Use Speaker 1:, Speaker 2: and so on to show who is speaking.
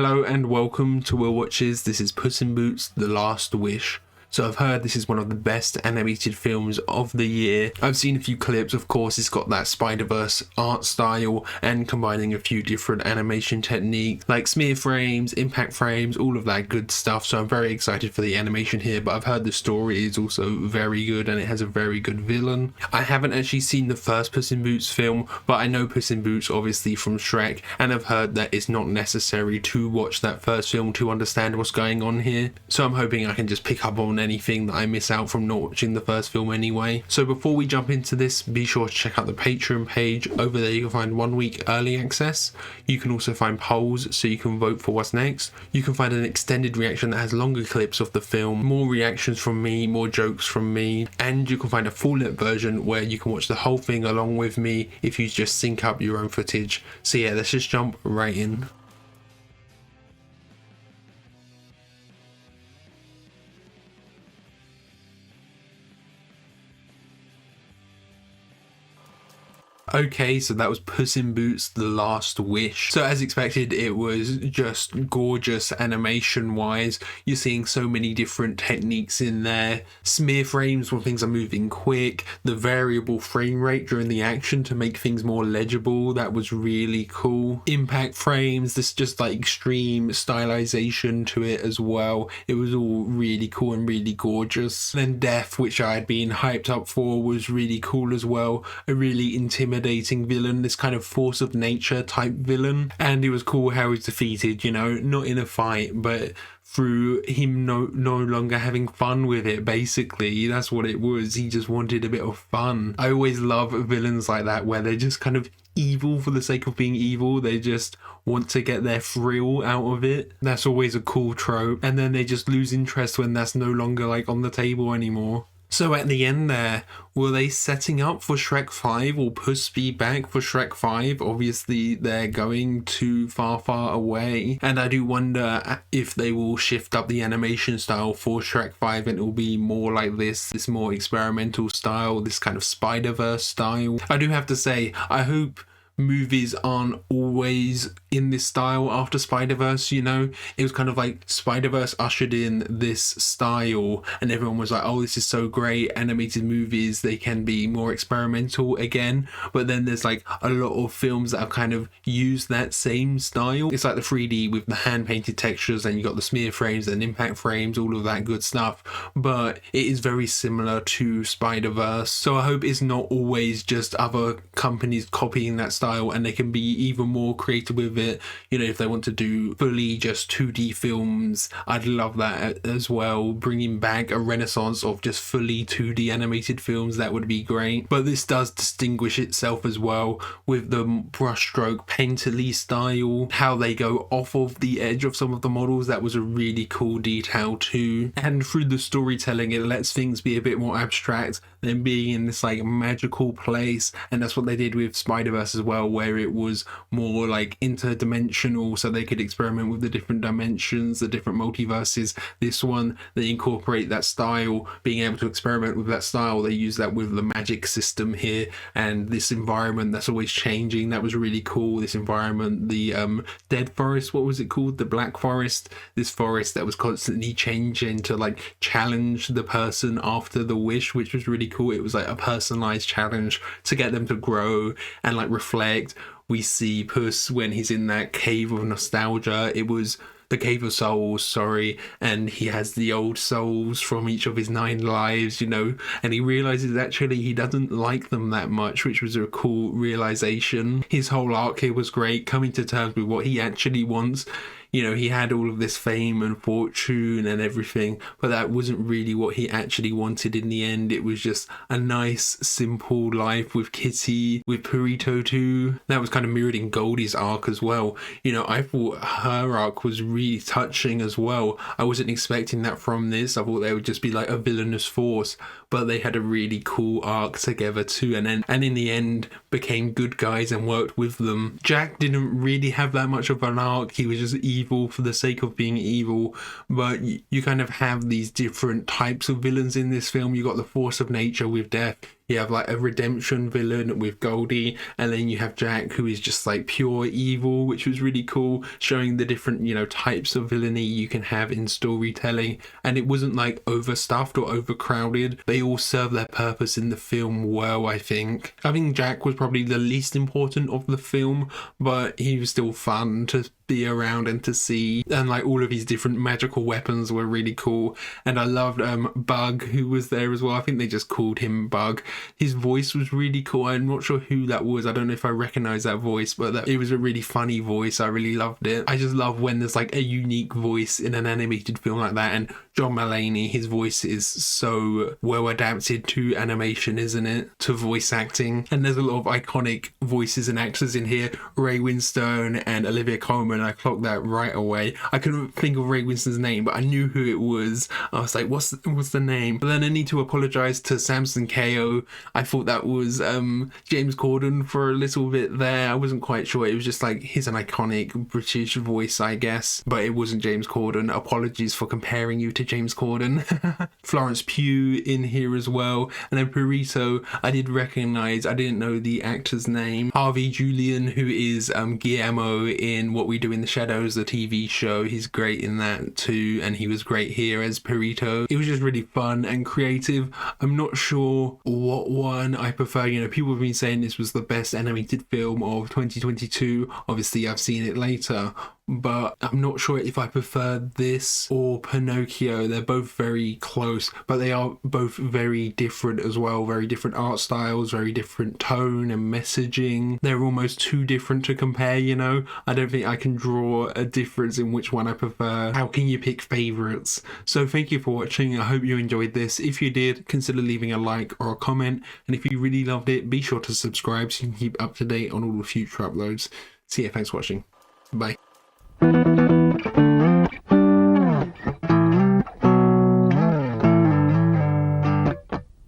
Speaker 1: Hello and welcome to Will Watches. This is Puss in Boots: The Last Wish. So I've heard this is one of the best animated films of the year. I've seen a few clips. Of course, it's got that Spider-Verse art style and combining a few different animation techniques like smear frames, impact frames, all of that good stuff. So I'm very excited for the animation here, but I've heard the story is also very good and it has a very good villain. I haven't actually seen the first Puss in Boots film, but I know Puss in Boots obviously from Shrek, and I've heard that it's not necessary to watch that first film to understand what's going on here. So I'm hoping I can just pick up on anything that I miss out from not watching the first film anyway. So before we jump into this, be sure to check out the Patreon page. Over there you can find 1 week early access. You can also find polls so you can vote for what's next. You can find an extended reaction that has longer clips of the film, more reactions from me, more jokes from me, and you can find a full-length version where you can watch the whole thing along with me if you just sync up your own footage. So yeah, let's just jump right in. Okay, so that was Puss in Boots: The Last Wish. So as expected, it was just gorgeous animation wise. You're seeing so many different techniques in there. Smear frames when things are moving quick, the variable frame rate during the action to make things more legible, that was really cool. Impact frames, this just like extreme stylization to it as well. It was all really cool and really gorgeous. Then Death, which I had been hyped up for, was really cool as well. A really intimidating villain, this kind of force of nature type villain, and it was cool how he was defeated, you know, not in a fight but through him no longer having fun with it. Basically that's what it was. He just wanted a bit of fun. I always love villains like that where they're just kind of evil for the sake of being evil. They just want to get their thrill out of it. That's always a cool trope, and then they just lose interest when that's no longer like on the table anymore. So at the end there, were they setting up for Shrek 5? Will Puss be back for Shrek 5? Obviously they're going too far away, and I do wonder if they will shift up the animation style for Shrek 5 and it will be more like this more experimental style, this kind of Spider-Verse style. I do have to say, I hope movies aren't always in this style after Spider-Verse, you know. It was kind of like Spider-Verse ushered in this style and everyone was like, oh, this is so great, animated movies, they can be more experimental again. But then there's like a lot of films that have kind of used that same style. It's like the 3D with the hand painted textures, and you got the smear frames and impact frames, all of that good stuff, but it is very similar to Spider-Verse. So I hope it's not always just other companies copying that style, and they can be even more creative with it. You know, if they want to do fully just 2D films, I'd love that as well. Bringing back a renaissance of just fully 2D animated films, that would be great. But this does distinguish itself as well with the brushstroke painterly style, how they go off of the edge of some of the models. That was a really cool detail too. And through the storytelling, it lets things be a bit more abstract than being in this like magical place, and that's what they did with Spider-Verse as well, where it was more like interdimensional, so they could experiment with the different dimensions, the different multiverses. This one, they incorporate that style, being able to experiment with that style. They use that with the magic system here, and this environment that's always changing. That was really cool. This environment, the dead forest, what was it called, the black forest, this forest that was constantly changing to like challenge the person after the wish, which was really cool. It was like a personalized challenge to get them to grow and like reflect. We see Puss when he's in that cave of nostalgia. It was the Cave of Souls, sorry, and he has the old souls from each of his 9 lives, you know, and he realizes actually he doesn't like them that much, which was a cool realization. His whole arc here was great, coming to terms with what he actually wants. You know, he had all of this fame and fortune and everything, but that wasn't really what he actually wanted in the end. It was just a nice, simple life with Kitty, with Purito too. That was kind of mirrored in Goldie's arc as well. You know, I thought her arc was really touching as well. I wasn't expecting that from this. I thought they would just be like a villainous force, but they had a really cool arc together too, and in the end became good guys and worked with them. Jack didn't really have that much of an arc. He was just evil for the sake of being evil, but you kind of have these different types of villains in this film. You got the force of nature with Death, You have like a redemption villain with Goldie, and then you have Jack, who is just like pure evil, which was really cool, showing the different, you know, types of villainy you can have in storytelling. And it wasn't like overstuffed or overcrowded. They all serve their purpose in the film well, I think. I think Jack was probably the least important of the film, but he was still fun to be around and to see, and like all of his different magical weapons were really cool. And I loved Bug, who was there as well. I think they just called him Bug. His voice was really cool. I'm not sure who that was. I don't know if I recognize that voice, but it was a really funny voice. I really loved it. I just love when there's like a unique voice in an animated film like that. And John Mulaney, his voice is so well adapted to animation, isn't it? To voice acting. And there's a lot of iconic voices and actors in here. Ray Winstone and Olivia Colman. I clocked that right away. I couldn't think of Ray Winstone's name, but I knew who it was. I was like, what's the name? But then I need to apologize to Samson Ko. I thought that was James Corden for a little bit there. I wasn't quite sure. It was just like, he's an iconic British voice, I guess, but it wasn't James Corden. Apologies for comparing you to James Corden. Florence Pugh in here as well. And then Perito, I did recognize, I didn't know the actor's name. Harvey Julian, who is Guillermo in What We Do in the Shadows, the TV show. He's great in that too, and he was great here as Perito. It was just really fun and creative. I'm not sure what one I prefer. You know, people have been saying this was the best animated film of 2022. Obviously, I've seen it later, but I'm not sure if I prefer this or Pinocchio. They're both very close, but they are both very different as well. Very different art styles, very different tone and messaging. They're almost too different to compare, you know? I don't think I can draw a difference in which one I prefer. How can you pick favorites? So thank you for watching. I hope you enjoyed this. If you did, consider leaving a like or a comment. And if you really loved it, be sure to subscribe so you can keep up to date on all the future uploads. See ya, thanks for watching. Bye.